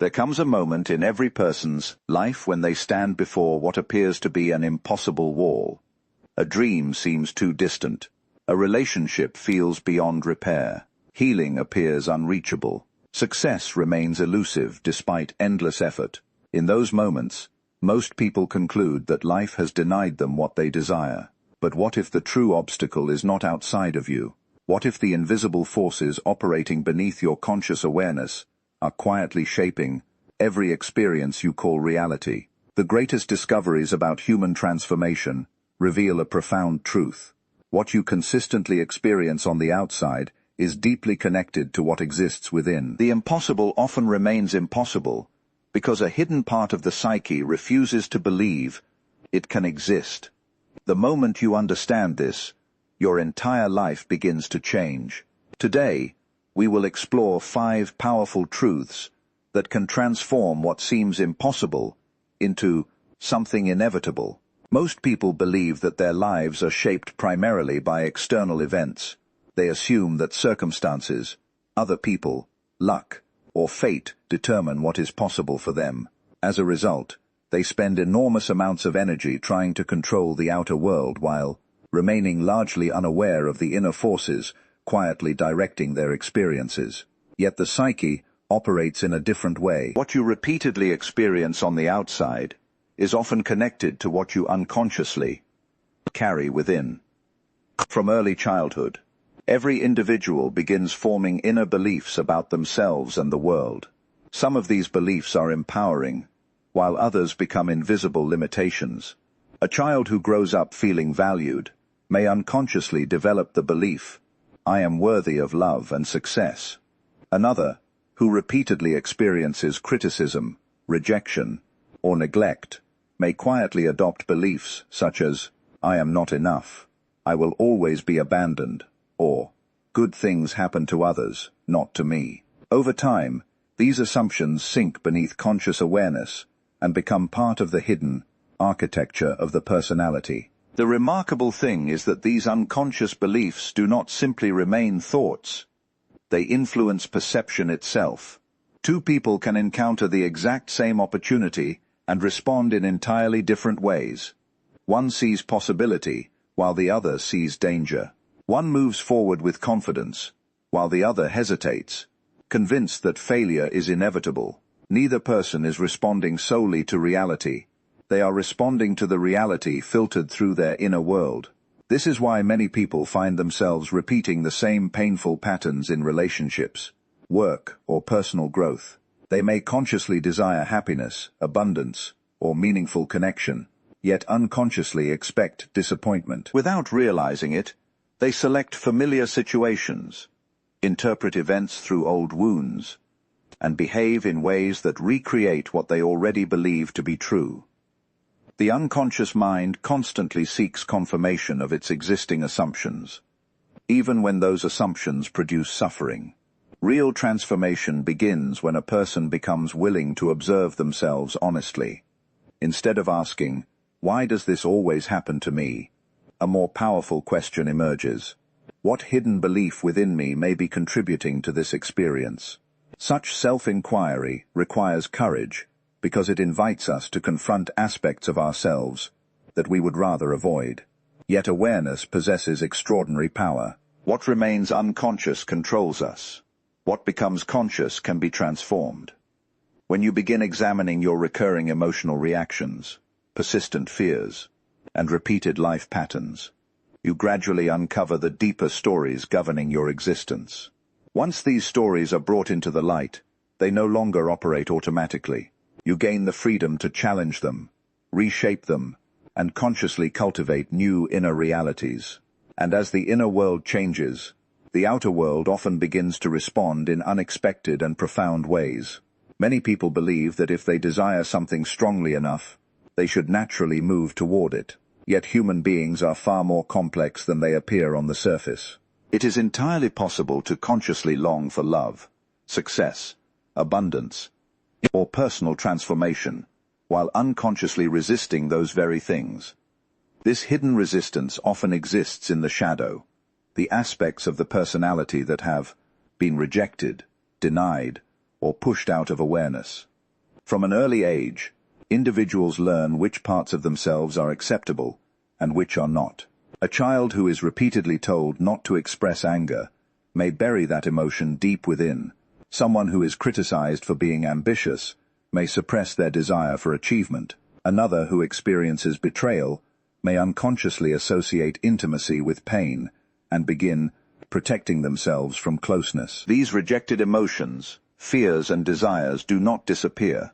There comes a moment in every person's life when they stand before what appears to be an impossible wall. A dream seems too distant. A relationship feels beyond repair. Healing appears unreachable. Success remains elusive despite endless effort. In those moments, most people conclude that life has denied them what they desire. But what if the true obstacle is not outside of you? What if the invisible forces operating beneath your conscious awareness are quietly shaping every experience you call reality? The greatest discoveries about human transformation reveal a profound truth. What you consistently experience on the outside is deeply connected to what exists within. The impossible often remains impossible because a hidden part of the psyche refuses to believe it can exist. The moment you understand this, your entire life begins to change. Today, we will explore 5 powerful truths that can transform what seems impossible into something inevitable. Most people believe that their lives are shaped primarily by external events. They assume that circumstances, other people, luck, or fate determine what is possible for them. As a result, they spend enormous amounts of energy trying to control the outer world while remaining largely unaware of the inner forces quietly directing their experiences. Yet the psyche operates in a different way. What you repeatedly experience on the outside is often connected to what you unconsciously carry within. From early childhood, every individual begins forming inner beliefs about themselves and the world. Some of these beliefs are empowering, while others become invisible limitations. A child who grows up feeling valued may unconsciously develop the belief, "I am worthy of love and success." Another, who repeatedly experiences criticism, rejection, or neglect, may quietly adopt beliefs such as, "I am not enough," "I will always be abandoned," or "good things happen to others, not to me." Over time, these assumptions sink beneath conscious awareness and become part of the hidden architecture of the personality. The remarkable thing is that these unconscious beliefs do not simply remain thoughts. They influence perception itself. 2 people can encounter the exact same opportunity and respond in entirely different ways. One sees possibility, while the other sees danger. One moves forward with confidence, while the other hesitates, convinced that failure is inevitable. Neither person is responding solely to reality. They are responding to the reality filtered through their inner world. This is why many people find themselves repeating the same painful patterns in relationships, work, or personal growth. They may consciously desire happiness, abundance, or meaningful connection, yet unconsciously expect disappointment. Without realizing it, they select familiar situations, interpret events through old wounds, and behave in ways that recreate what they already believe to be true. The unconscious mind constantly seeks confirmation of its existing assumptions, even when those assumptions produce suffering. Real transformation begins when a person becomes willing to observe themselves honestly. Instead of asking, "Why does this always happen to me?" a more powerful question emerges. What hidden belief within me may be contributing to this experience? Such self-inquiry requires courage because it invites us to confront aspects of ourselves that we would rather avoid. Yet awareness possesses extraordinary power. What remains unconscious controls us. What becomes conscious can be transformed. When you begin examining your recurring emotional reactions, persistent fears, and repeated life patterns, you gradually uncover the deeper stories governing your existence. Once these stories are brought into the light, they no longer operate automatically. You gain the freedom to challenge them, reshape them, and consciously cultivate new inner realities. And as the inner world changes, the outer world often begins to respond in unexpected and profound ways. Many people believe that if they desire something strongly enough, they should naturally move toward it. Yet human beings are far more complex than they appear on the surface. It is entirely possible to consciously long for love, success, abundance, or personal transformation, while unconsciously resisting those very things. This hidden resistance often exists in the shadow, the aspects of the personality that have been rejected, denied, or pushed out of awareness. From an early age, individuals learn which parts of themselves are acceptable and which are not. A child who is repeatedly told not to express anger may bury that emotion deep within. Someone who is criticized for being ambitious may suppress their desire for achievement. Another who experiences betrayal may unconsciously associate intimacy with pain and begin protecting themselves from closeness. These rejected emotions, fears and desires do not disappear.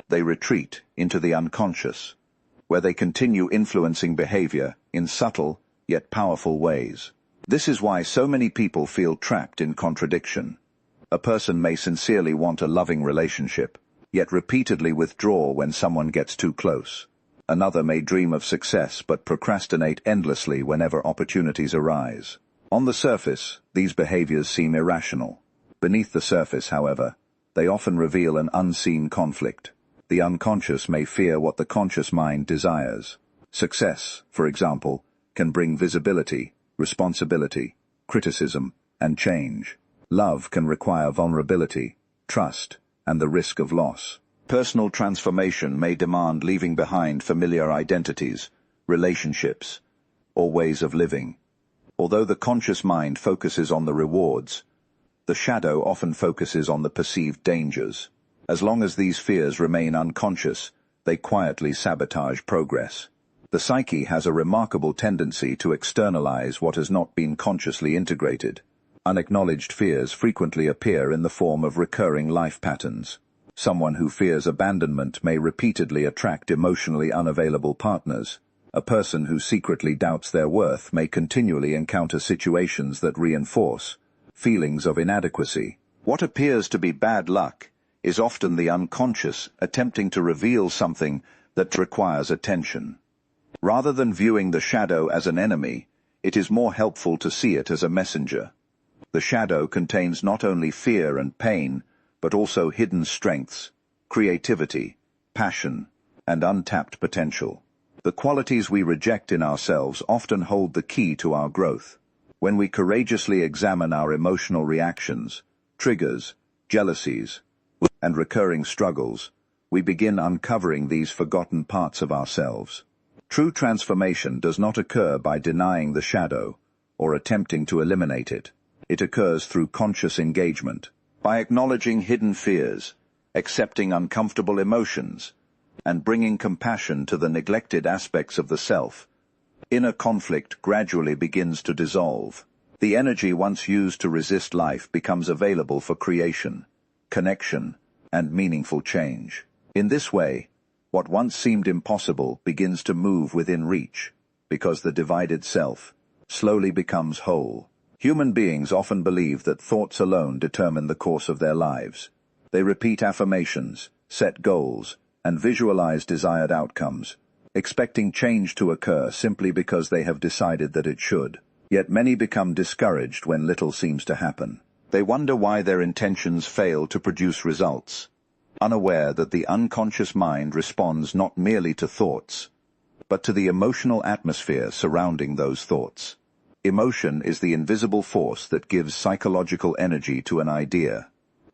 They retreat into the unconscious, where they continue influencing behavior in subtle yet powerful ways. This is why so many people feel trapped in contradiction. A person may sincerely want a loving relationship, yet repeatedly withdraw when someone gets too close. Another may dream of success but procrastinate endlessly whenever opportunities arise. On the surface, these behaviors seem irrational. Beneath the surface, however, they often reveal an unseen conflict. The unconscious may fear what the conscious mind desires. Success, for example, can bring visibility, responsibility, criticism, and change. Love can require vulnerability, trust, and the risk of loss. Personal transformation may demand leaving behind familiar identities, relationships, or ways of living. Although the conscious mind focuses on the rewards, the shadow often focuses on the perceived dangers. As long as these fears remain unconscious, they quietly sabotage progress. The psyche has a remarkable tendency to externalize what has not been consciously integrated. Unacknowledged fears frequently appear in the form of recurring life patterns. Someone who fears abandonment may repeatedly attract emotionally unavailable partners. A person who secretly doubts their worth may continually encounter situations that reinforce feelings of inadequacy. What appears to be bad luck is often the unconscious attempting to reveal something that requires attention. Rather than viewing the shadow as an enemy, it is more helpful to see it as a messenger. The shadow contains not only fear and pain, but also hidden strengths, creativity, passion, and untapped potential. The qualities we reject in ourselves often hold the key to our growth. When we courageously examine our emotional reactions, triggers, jealousies, and recurring struggles, we begin uncovering these forgotten parts of ourselves. True transformation does not occur by denying the shadow or attempting to eliminate it. It occurs through conscious engagement, by acknowledging hidden fears, accepting uncomfortable emotions, and bringing compassion to the neglected aspects of the self. Inner conflict gradually begins to dissolve. The energy once used to resist life becomes available for creation, connection, and meaningful change. In this way, what once seemed impossible begins to move within reach, because the divided self slowly becomes whole. Human beings often believe that thoughts alone determine the course of their lives. They repeat affirmations, set goals, and visualize desired outcomes, expecting change to occur simply because they have decided that it should. Yet many become discouraged when little seems to happen. They wonder why their intentions fail to produce results, unaware that the unconscious mind responds not merely to thoughts, but to the emotional atmosphere surrounding those thoughts. Emotion is the invisible force that gives psychological energy to an idea,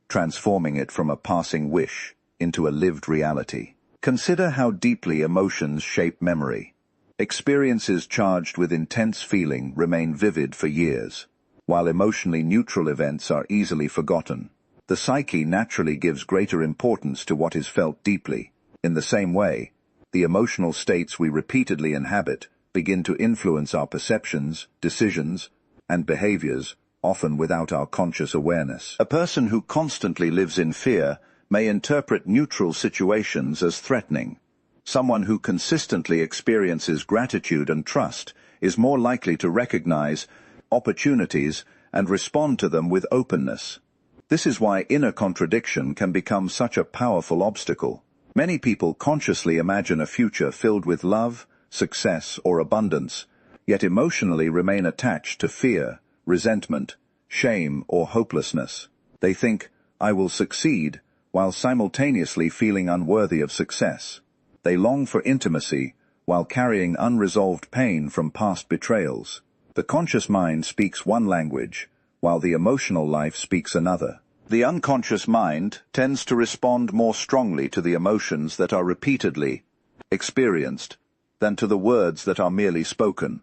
transforming it from a passing wish into a lived reality. Consider how deeply emotions shape memory. Experiences charged with intense feeling remain vivid for years, while emotionally neutral events are easily forgotten. The psyche naturally gives greater importance to what is felt deeply. In the same way, the emotional states we repeatedly inhabit begin to influence our perceptions, decisions, and behaviors, often without our conscious awareness. A person who constantly lives in fear may interpret neutral situations as threatening. Someone who consistently experiences gratitude and trust is more likely to recognize opportunities and respond to them with openness. This is why inner contradiction can become such a powerful obstacle. Many people consciously imagine a future filled with love, success, or abundance, yet emotionally remain attached to fear, resentment, shame, or hopelessness. They think, "I will succeed," while simultaneously feeling unworthy of success. They long for intimacy, while carrying unresolved pain from past betrayals. The conscious mind speaks one language, while the emotional life speaks another. The unconscious mind tends to respond more strongly to the emotions that are repeatedly experienced than to the words that are merely spoken.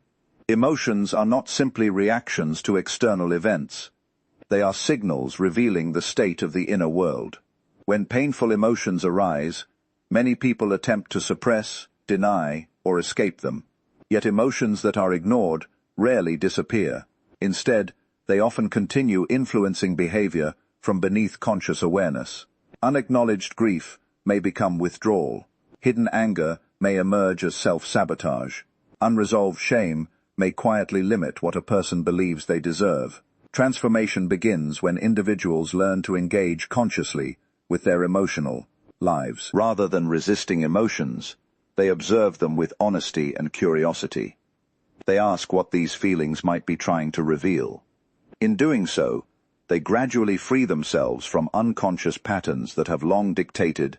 Emotions are not simply reactions to external events. They are signals revealing the state of the inner world. When painful emotions arise, many people attempt to suppress, deny, or escape them. Yet emotions that are ignored rarely disappear. Instead, they often continue influencing behavior from beneath conscious awareness. Unacknowledged grief may become withdrawal. Hidden anger may emerge as self-sabotage. Unresolved shame may quietly limit what a person believes they deserve. Transformation begins when individuals learn to engage consciously with their emotional lives. Rather than resisting emotions, they observe them with honesty and curiosity. They ask what these feelings might be trying to reveal. In doing so, they gradually free themselves from unconscious patterns that have long dictated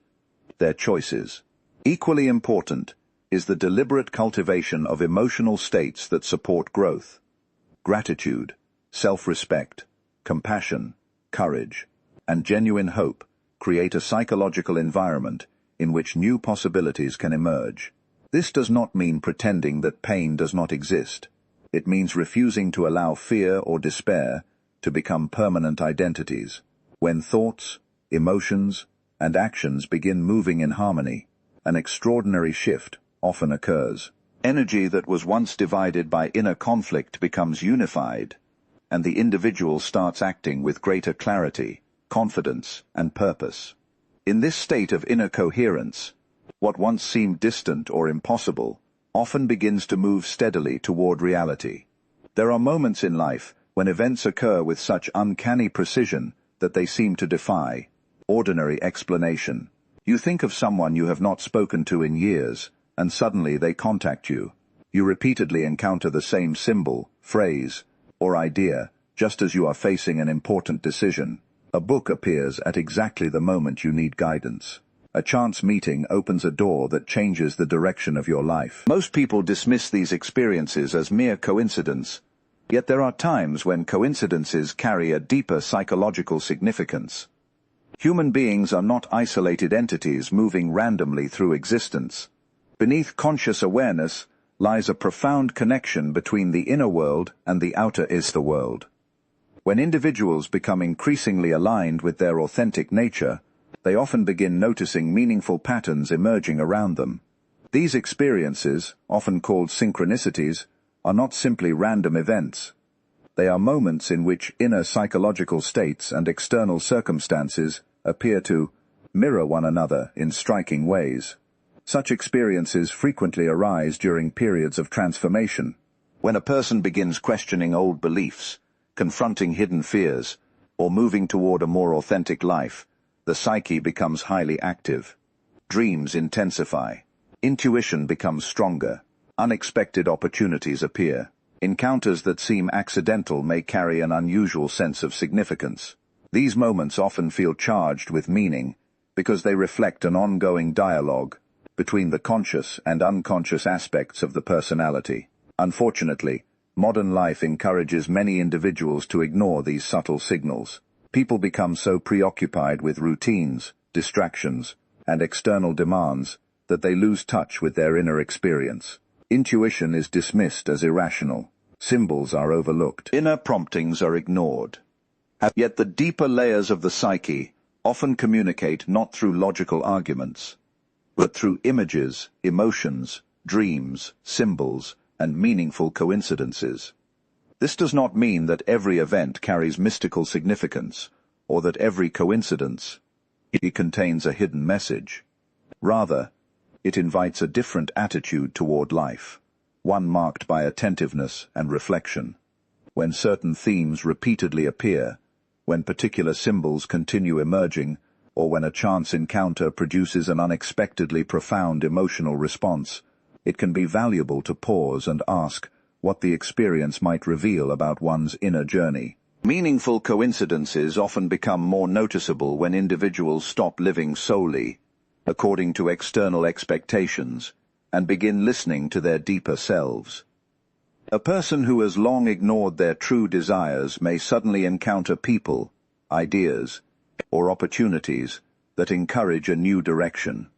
their choices. Equally important is the deliberate cultivation of emotional states that support growth. Gratitude, self-respect, compassion, courage, and genuine hope create a psychological environment in which new possibilities can emerge. This does not mean pretending that pain does not exist. It means refusing to allow fear or despair to become permanent identities. When thoughts, emotions, and actions begin moving in harmony, an extraordinary shift often occurs. Energy that was once divided by inner conflict becomes unified, and the individual starts acting with greater clarity, confidence, and purpose. In this state of inner coherence, what once seemed distant or impossible often begins to move steadily toward reality. There are moments in life when events occur with such uncanny precision that they seem to defy ordinary explanation. You think of someone you have not spoken to in years, and suddenly they contact you. You repeatedly encounter the same symbol, phrase, or idea, just as you are facing an important decision. A book appears at exactly the moment you need guidance. A chance meeting opens a door that changes the direction of your life. Most people dismiss these experiences as mere coincidence, yet there are times when coincidences carry a deeper psychological significance. Human beings are not isolated entities moving randomly through existence. Beneath conscious awareness lies a profound connection between the inner world and the outer world. When individuals become increasingly aligned with their authentic nature, they often begin noticing meaningful patterns emerging around them. These experiences, often called synchronicities, are not simply random events. They are moments in which inner psychological states and external circumstances appear to mirror one another in striking ways. Such experiences frequently arise during periods of transformation. When a person begins questioning old beliefs, confronting hidden fears, or moving toward a more authentic life, the psyche becomes highly active. Dreams intensify. Intuition becomes stronger. Unexpected opportunities appear. Encounters that seem accidental may carry an unusual sense of significance. These moments often feel charged with meaning because they reflect an ongoing dialogue between the conscious and unconscious aspects of the personality. Unfortunately, modern life encourages many individuals to ignore these subtle signals. People become so preoccupied with routines, distractions, and external demands that they lose touch with their inner experience. Intuition is dismissed as irrational. Symbols are overlooked. Inner promptings are ignored. Yet the deeper layers of the psyche often communicate not through logical arguments, but through images, emotions, dreams, symbols, and meaningful coincidences. This does not mean that every event carries mystical significance, or that every coincidence contains a hidden message. Rather, it invites a different attitude toward life, one marked by attentiveness and reflection. When certain themes repeatedly appear, when particular symbols continue emerging, or when a chance encounter produces an unexpectedly profound emotional response, it can be valuable to pause and ask what the experience might reveal about one's inner journey. Meaningful coincidences often become more noticeable when individuals stop living solely according to external expectations and begin listening to their deeper selves. A person who has long ignored their true desires may suddenly encounter people, ideas, or opportunities that encourage a new direction.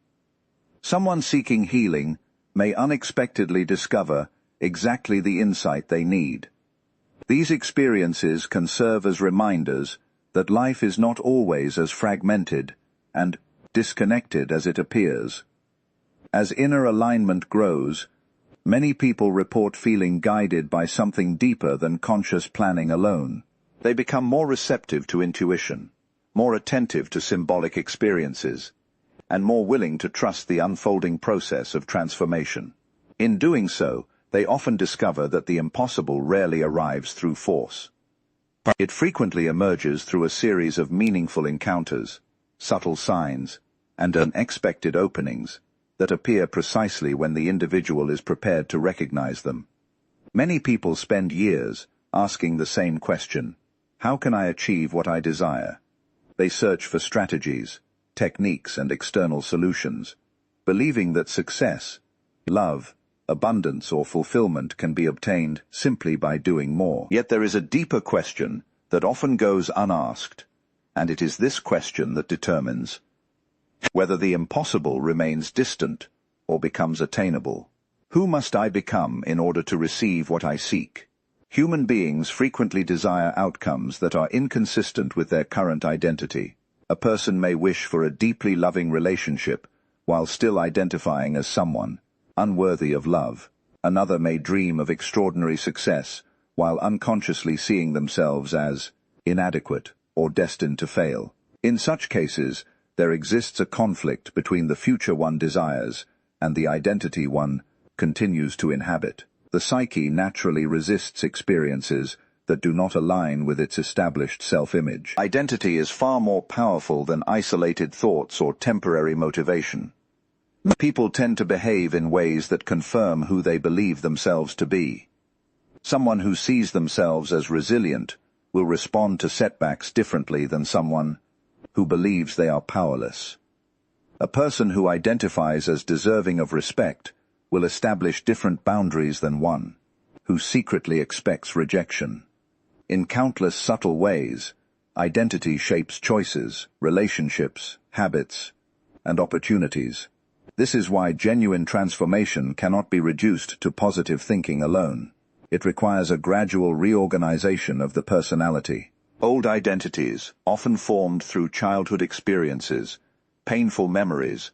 Someone seeking healing may unexpectedly discover exactly the insight they need. These experiences can serve as reminders that life is not always as fragmented and disconnected as it appears. As inner alignment grows, many people report feeling guided by something deeper than conscious planning alone. They become more receptive to intuition, more attentive to symbolic experiences, and more willing to trust the unfolding process of transformation. In doing so, they often discover that the impossible rarely arrives through force. It frequently emerges through a series of meaningful encounters, subtle signs, and unexpected openings that appear precisely when the individual is prepared to recognize them. Many people spend years asking the same question: how can I achieve what I desire? They search for strategies, techniques, and external solutions, believing that success, love, abundance, or fulfillment can be obtained simply by doing more. Yet there is a deeper question that often goes unasked, and it is this question that determines whether the impossible remains distant or becomes attainable. Who must I become in order to receive what I seek? Human beings frequently desire outcomes that are inconsistent with their current identity. A person may wish for a deeply loving relationship while still identifying as someone unworthy of love. Another may dream of extraordinary success while unconsciously seeing themselves as inadequate or destined to fail. In such cases, there exists a conflict between the future one desires and the identity one continues to inhabit. The psyche naturally resists experiences that do not align with its established self-image. Identity is far more powerful than isolated thoughts or temporary motivation. People tend to behave in ways that confirm who they believe themselves to be. Someone who sees themselves as resilient will respond to setbacks differently than someone who believes they are powerless. A person who identifies as deserving of respect will establish different boundaries than one who secretly expects rejection. In countless subtle ways, identity shapes choices, relationships, habits, and opportunities. This is why genuine transformation cannot be reduced to positive thinking alone. It requires a gradual reorganization of the personality. Old identities, often formed through childhood experiences, painful memories,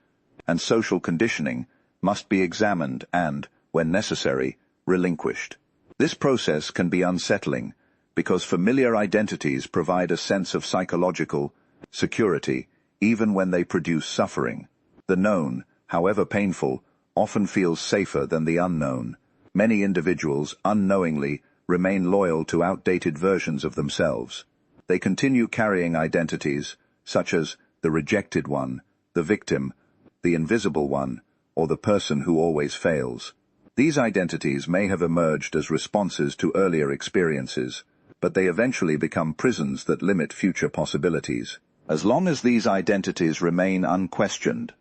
and social conditioning, must be examined and, when necessary, relinquished. This process can be unsettling because familiar identities provide a sense of psychological security even when they produce suffering. The known, however painful, often feels safer than the unknown. Many individuals unknowingly remain loyal to outdated versions of themselves. They continue carrying identities such as the rejected one, the victim, the invisible one, or the person who always fails. These identities may have emerged as responses to earlier experiences, but they eventually become prisons that limit future possibilities. As long as these identities remain unquestioned,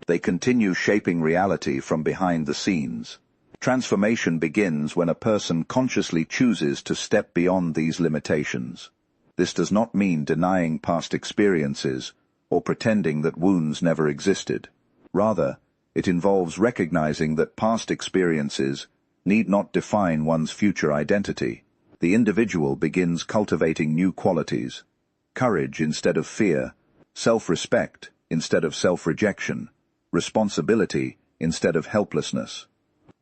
they continue shaping reality from behind the scenes. Transformation begins when a person consciously chooses to step beyond these limitations. This does not mean denying past experiences or pretending that wounds never existed. Rather, it involves recognizing that past experiences need not define one's future identity. The individual begins cultivating new qualities: courage instead of fear, self-respect instead of self-rejection, responsibility instead of helplessness,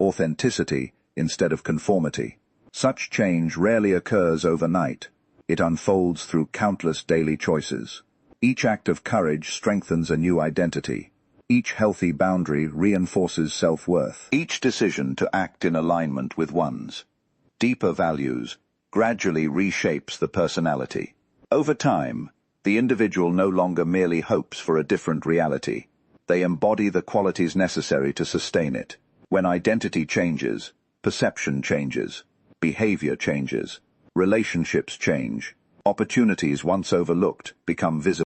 authenticity instead of conformity. Such change rarely occurs overnight. It unfolds through countless daily choices. Each act of courage strengthens a new identity. Each healthy boundary reinforces self-worth. Each decision to act in alignment with one's deeper values gradually reshapes the personality. Over time, the individual no longer merely hopes for a different reality. They embody the qualities necessary to sustain it. When identity changes, perception changes, behavior changes, relationships change, opportunities once overlooked become visible.